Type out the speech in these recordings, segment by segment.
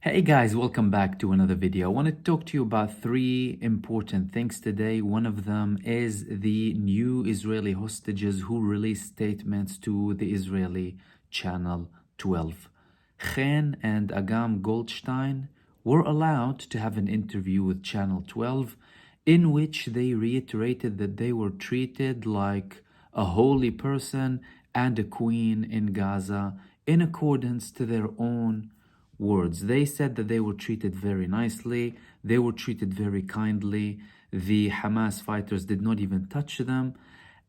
Hey guys, welcome back to another video. I want to talk to you about three important things today. One of them is the new Israeli hostages who released statements to the Israeli Channel 12. Chen and Agam Goldstein were allowed to have an interview with Channel 12 in which they reiterated that they were treated like a holy person and a queen in Gaza in accordance to their own words. They said that they were treated very nicely, they were treated very kindly. The Hamas fighters did not even touch them,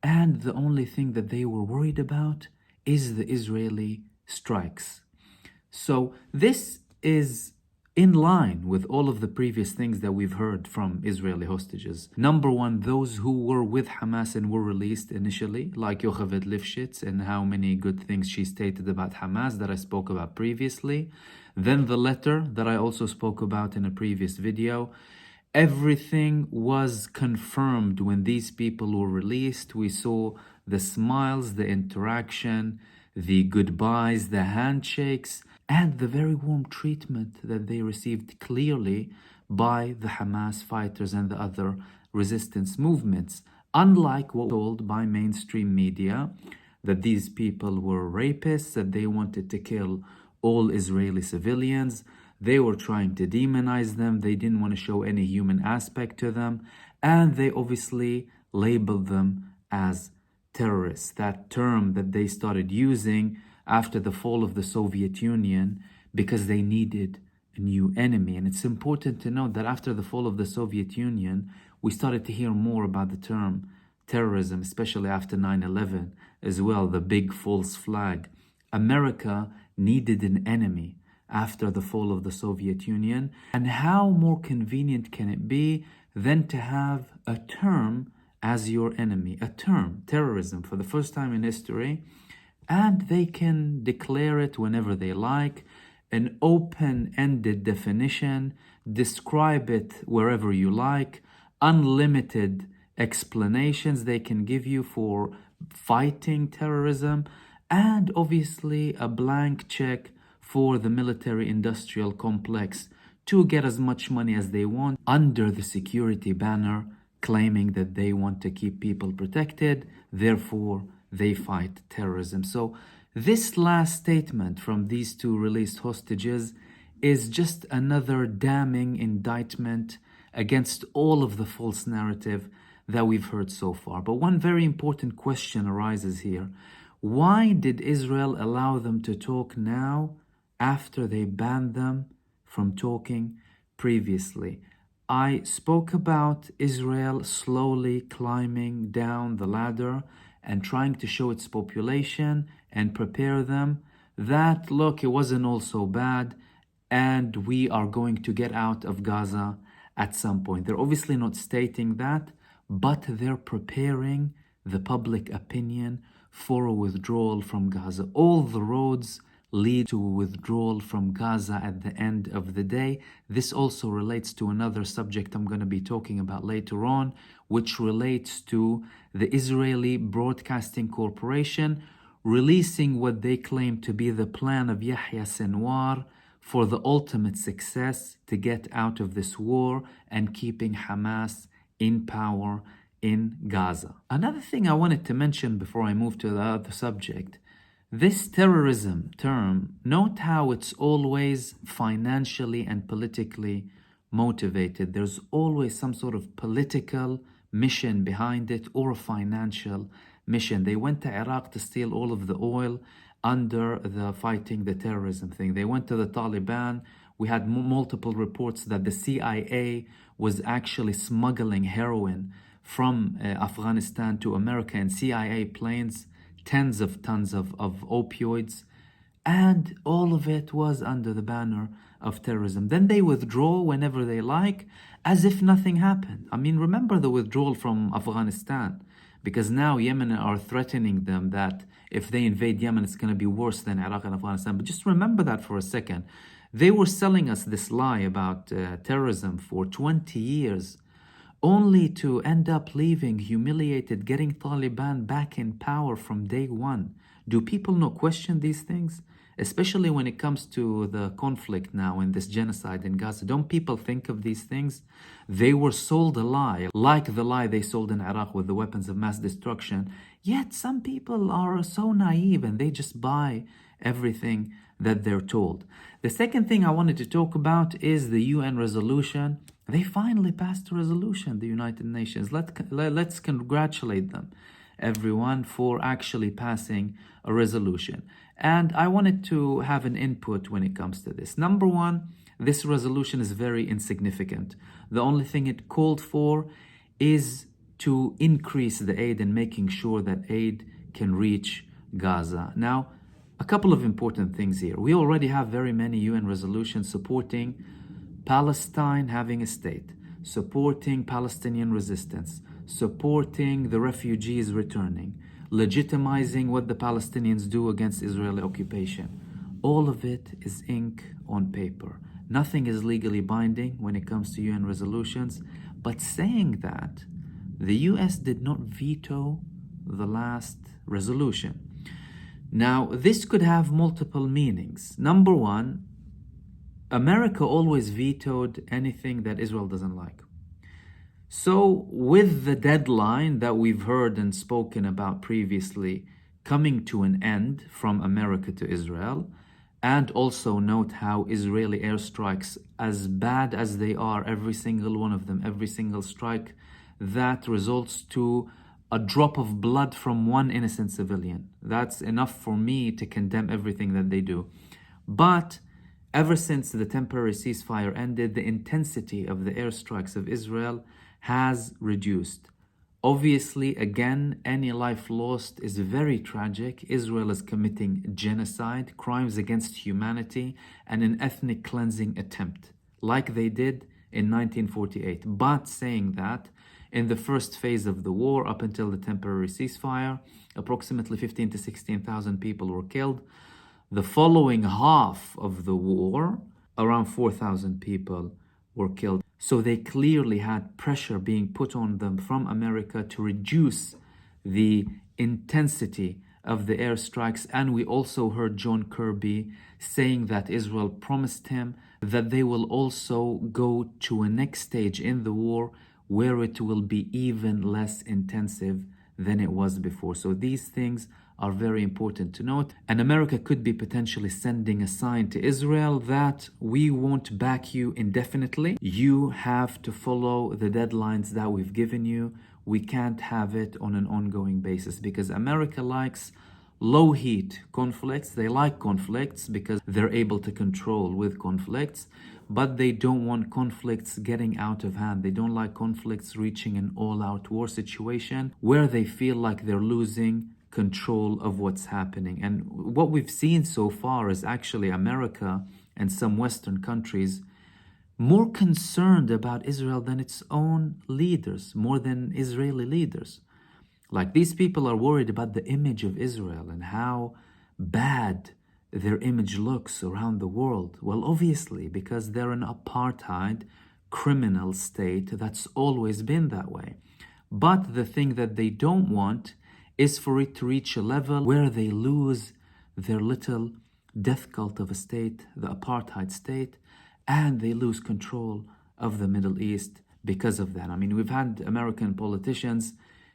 and the only thing that they were worried about is the Israeli strikes. So this is in line with all of the previous things that we've heard from Israeli hostages. Number one, those who were with Hamas and were released initially, like Yocheved Lifshitz, and how many good things she stated about Hamas that I spoke about previously. Then the letter that I also spoke about in a previous video. Everything was confirmed when these people were released. We saw the smiles, the interaction, the goodbyes, the handshakes, and the very warm treatment that they received clearly by the Hamas fighters and the other resistance movements. Unlike what was told by mainstream media, that these people were rapists, that they wanted to kill all Israeli civilians. They were trying to demonize them. They didn't want to show any human aspect to them. And they obviously labeled them as terrorists. That term that they started using after the fall of the Soviet Union because they needed a new enemy. And it's important to note that after the fall of the Soviet Union, we started to hear more about the term terrorism, especially after 9/11 as well, the big false flag. America needed an enemy after the fall of the Soviet Union. And how more convenient can it be than to have a term as your enemy, a term, terrorism, for the first time in history, and they can declare it whenever they like, an open-ended definition, describe it wherever you like, unlimited explanations they can give you for fighting terrorism, and obviously a blank check for the military-industrial complex to get as much money as they want under the security banner, claiming that they want to keep people protected, therefore they fight terrorism. So this last statement from these two released hostages is just another damning indictment against all of the false narrative that we've heard so far. But one very important question arises here. Why did Israel allow them to talk now after they banned them from talking previously? I spoke about Israel slowly climbing down the ladder and trying to show its population and prepare them that, look, it wasn't all so bad and we are going to get out of Gaza at some point. They're obviously not stating that, but they're preparing the public opinion for a withdrawal from Gaza. All the roads lead to withdrawal from Gaza at the end of the day. This also relates to another subject I'm going to be talking about later on, which relates to the Israeli Broadcasting Corporation releasing what they claim to be the plan of Yahya Sinwar for the ultimate success to get out of this war and keeping Hamas in power in Gaza. Another thing I wanted to mention before I move to the other subject, this terrorism term, note how it's always financially and politically motivated. There's always some sort of political mission behind it or a financial mission. They went to Iraq to steal all of the oil under the fighting the terrorism thing. They went to the Taliban. We had multiple reports that the CIA was actually smuggling heroin from Afghanistan to America in CIA planes, tens of tons of opioids, and all of it was under the banner of terrorism. Then they withdraw whenever they like, as if nothing happened. I mean, remember the withdrawal from Afghanistan, because now Yemen are threatening them that if they invade Yemen, it's going to be worse than Iraq and Afghanistan. But just remember that for a second. They were selling us this lie about terrorism for 20 years, only to end up leaving humiliated, getting Taliban back in power from day one. Do people not question these things? especially when it comes to the conflict now and this genocide in Gaza. Don't people think of these things? They were sold a lie, like the lie they sold in Iraq with the weapons of mass destruction. Yet some people are so naive and they just buy everything that they're told. The second thing I wanted to talk about is the UN resolution. They finally passed a resolution, the United Nations. Let's congratulate them, everyone, for actually passing a resolution. And I wanted to have an input when it comes to this. Number one, this resolution is very insignificant. The only thing it called for is to increase the aid and making sure that aid can reach Gaza. Now, a couple of important things here. We already have very many UN resolutions supporting Palestine having a state, supporting Palestinian resistance, supporting the refugees returning, legitimizing what the Palestinians do against Israeli occupation. All of it is ink on paper. Nothing is legally binding when it comes to UN resolutions. But saying that, the US did not veto the last resolution. Now, this could have multiple meanings. Number one, America always vetoed anything that Israel doesn't like. So with the deadline that we've heard and spoken about previously coming to an end from America to Israel, and also note how Israeli airstrikes, as bad as they are, every single one of them, every single strike, that results to a drop of blood from one innocent civilian. That's enough for me to condemn everything that they do. But ever since the temporary ceasefire ended, the intensity of the airstrikes of Israel has reduced. Obviously, again, any life lost is very tragic. Israel is committing genocide, crimes against humanity, and an ethnic cleansing attempt, like they did in 1948. But saying that, in the first phase of the war, up until the temporary ceasefire, approximately 15 to 16,000 people were killed. The following half of the war, around 4,000 people were killed. So they clearly had pressure being put on them from America to reduce the intensity of the airstrikes. And we also heard John Kirby saying that Israel promised him that they will also go to a next stage in the war where it will be even less intensive than it was before. So these things are very important to note. And America could be potentially sending a sign to Israel that we won't back you indefinitely. You have to follow the deadlines that we've given you. We can't have it on an ongoing basis because America likes low heat conflicts. They like conflicts because they're able to control with conflicts, but they don't want conflicts getting out of hand. They don't like conflicts reaching an all-out war situation where they feel like they're losing control of what's happening. And what we've seen so far is actually America and some Western countries more concerned about Israel than its own leaders, more than Israeli leaders. Like, these people are worried about the image of Israel and how bad their image looks around the world. Well, obviously, because they're an apartheid criminal state that's always been that way. But the thing that they don't want is for it to reach a level where they lose their little death cult of a state, the apartheid state, and they lose control of the Middle East because of that. I mean, we've had American politicians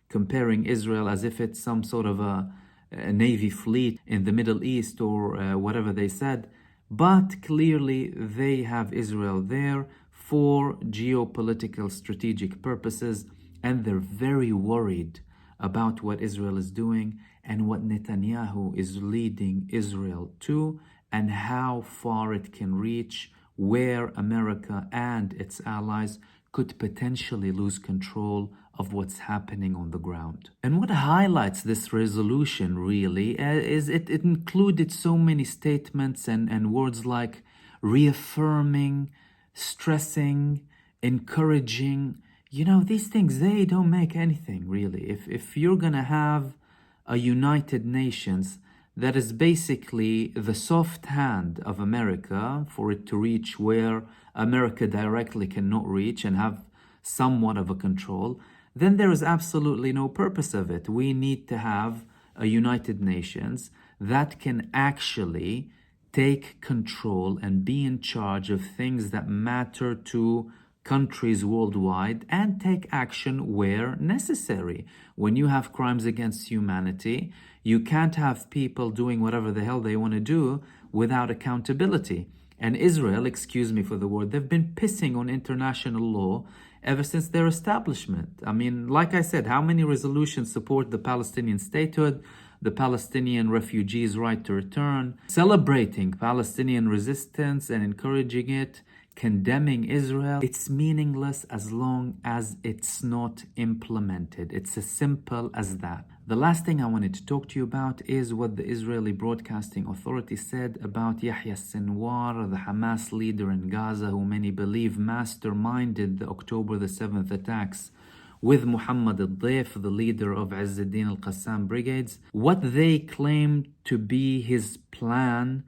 comparing Israel as if it's some sort of a Navy fleet in the Middle East or whatever they said. But clearly they have Israel there for geopolitical strategic purposes, and they're very worried about what Israel is doing and what Netanyahu is leading Israel to, and how far it can reach, where America and its allies could potentially lose control of what's happening on the ground. And what highlights this resolution really is it included so many statements and words like reaffirming, stressing, encouraging. You know, these things, they don't make anything really. If you're gonna have a United Nations that is basically the soft hand of America for it to reach where America directly cannot reach and have somewhat of a control, then there is absolutely no purpose of it. We need to have a United Nations that can actually take control and be in charge of things that matter to countries worldwide and take action where necessary. When you have crimes against humanity, you can't have people doing whatever the hell they want to do without accountability. And Israel, excuse me for the word, they've been pissing on international law ever since their establishment. I mean, like I said, how many resolutions support the Palestinian statehood, the Palestinian refugees' right to return, celebrating Palestinian resistance and encouraging it, condemning Israel? It's meaningless as long as it's not implemented. It's as simple as that. The last thing I wanted to talk to you about is what the Israeli Broadcasting Authority said about Yahya Sinwar, the Hamas leader in Gaza, who many believe masterminded the October the 7th attacks with MahmoudOD, the leader of Izz ad-Din al-Qassam brigades, what they claim to be his plan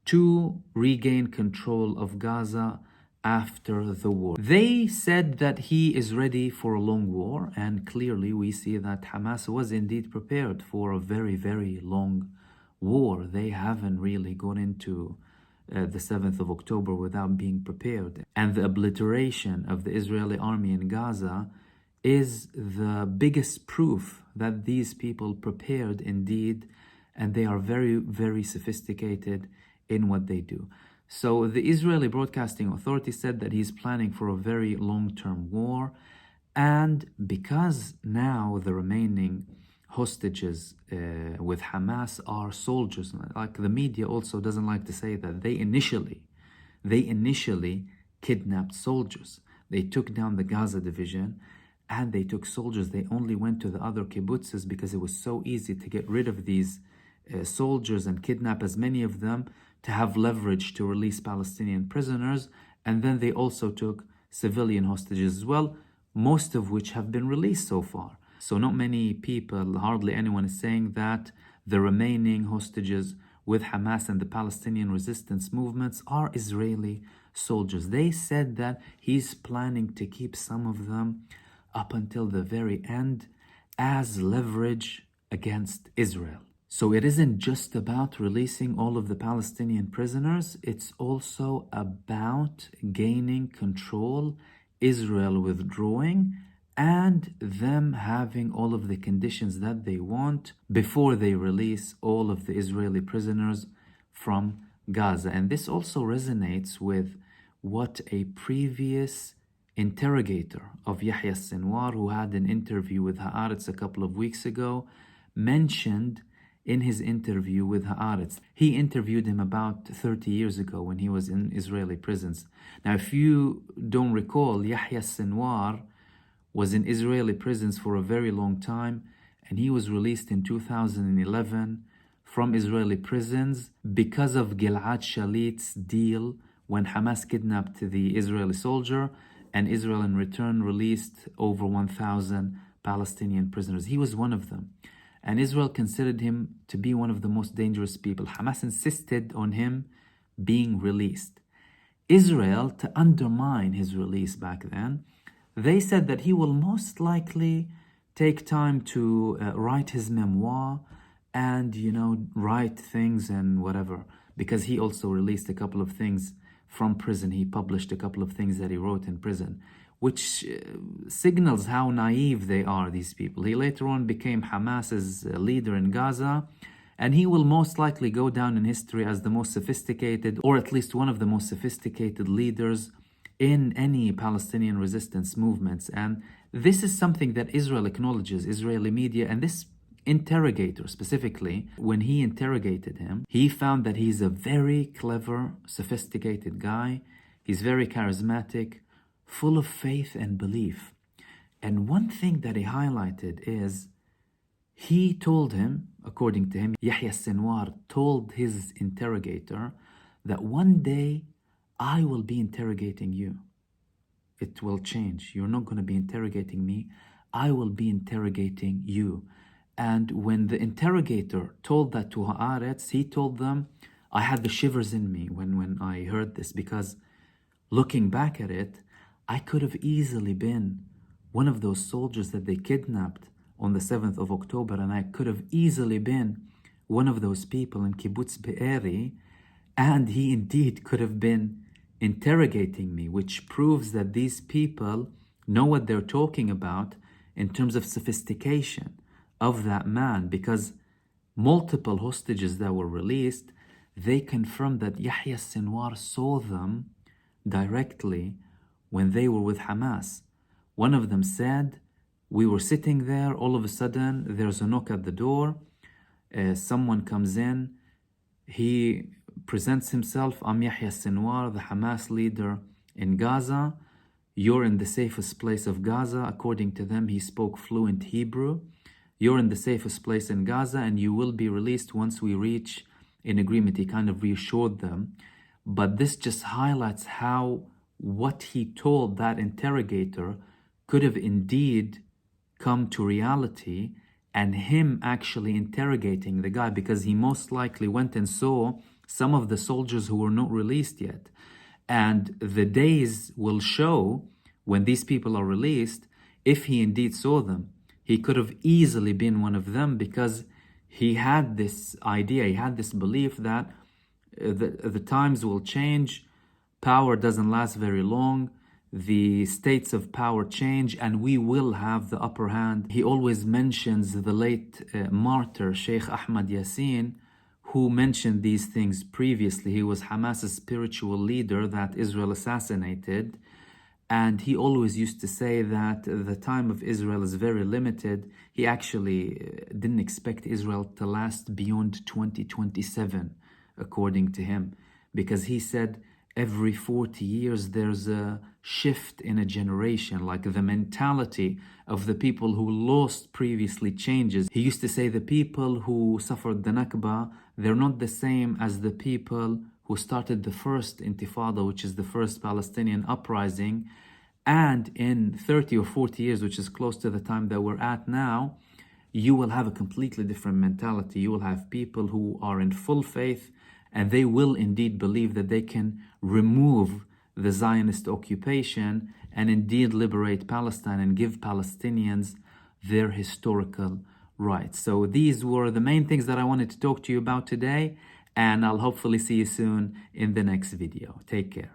to regain control of Gaza after the war. They said that he is ready for a long war, and clearly we see that Hamas was indeed prepared for a very, very long war. They haven't really gone into the 7th of October without being prepared. And the obliteration of the Israeli army in Gaza is the biggest proof that these people prepared indeed, and they are very, very sophisticated in what they do. So the Israeli Broadcasting Authority said that he's planning for a very long-term war, and because now the remaining hostages with Hamas are soldiers, like the media also doesn't like to say that they initially kidnapped soldiers. They took down the Gaza division and they took soldiers. They only went to the other kibbutzes because it was so easy to get rid of these soldiers and kidnap as many of them to have leverage to release Palestinian prisoners. And then they also took civilian hostages as well, most of which have been released so far. So not many people, hardly anyone is saying that the remaining hostages with Hamas and the Palestinian resistance movements are Israeli soldiers. They said that he's planning to keep some of them up until the very end as leverage against Israel. So it isn't just about releasing all of the Palestinian prisoners, it's also about gaining control, Israel withdrawing, and them having all of the conditions that they want before they release all of the Israeli prisoners from Gaza. And this also resonates with what a previous interrogator of Yahya Sinwar, who had an interview with Haaretz a couple of weeks ago, mentioned in his interview with Haaretz. He interviewed him about 30 years ago when he was in Israeli prisons. Now, if you don't recall, Yahya Sinwar was in Israeli prisons for a very long time, and he was released in 2011 from Israeli prisons because of Gilad Shalit's deal when Hamas kidnapped the Israeli soldier, and Israel in return released over 1,000 Palestinian prisoners. He was one of them. And Israel considered him to be one of the most dangerous people. Hamas insisted on him being released. Israel, to undermine his release back then, they said that he will most likely take time to write his memoir and, write things and whatever, because he also released a couple of things from prison. He published a couple of things that he wrote in prison, which signals how naive they are, these people. He later on became Hamas's leader in Gaza, and he will most likely go down in history as the most sophisticated, or at least one of the most sophisticated leaders in any Palestinian resistance movements. And this is something that Israel acknowledges, Israeli media, and this interrogator specifically, when he interrogated him, he found that he's a very clever, sophisticated guy. He's very charismatic, full of faith and belief. And one thing that he highlighted is he told him, according to him, Yahya Sinwar told his interrogator that one day I will be interrogating you. It will change. You're not going to be interrogating me. I will be interrogating you. And when the interrogator told that to Haaretz, he told them, I had the shivers in me when I heard this, because looking back at it, I could have easily been one of those soldiers that they kidnapped on the 7th of October, and I could have easily been one of those people in Kibbutz Be'eri, And he indeed could have been interrogating me, which proves that these people know what they're talking about in terms of sophistication of that man, because multiple hostages that were released, they confirmed that Yahya Sinwar saw them directly when they were with Hamas. One of them said, we were sitting there, all of a sudden there's a knock at the door, someone comes in, he presents himself, I'm Yahya Sinwar, the Hamas leader in Gaza. You're in the safest place of Gaza. According to them, he spoke fluent Hebrew. You're in the safest place in Gaza and you will be released once we reach an agreement. He kind of reassured them. But this just highlights how what he told that interrogator could have indeed come to reality, and him actually interrogating the guy, because he most likely went and saw some of the soldiers who were not released yet. And the days will show when these people are released, if he indeed saw them. He could have easily been one of them, because he had this idea, he had this belief that the times will change, power doesn't last very long, the states of power change, and we will have the upper hand. He always mentions the late martyr Sheikh Ahmad Yassin, who mentioned these things previously. He was Hamas's spiritual leader that Israel assassinated. And he always used to say that the time of Israel is very limited. He actually didn't expect Israel to last beyond 2027, according to him, because he said every 40 years there's a shift in a generation, like the mentality of the people who lost previously changes. He used to say the people who suffered the Nakba, they're not the same as the people who started the first Intifada, which is the first Palestinian uprising. And in 30 or 40 years, which is close to the time that we're at now, you will have a completely different mentality. You will have people who are in full faith, and they will indeed believe that they can remove the Zionist occupation and indeed liberate Palestine and give Palestinians their historical rights. So these were the main things that I wanted to talk to you about today, and I'll hopefully see you soon in the next video. Take care.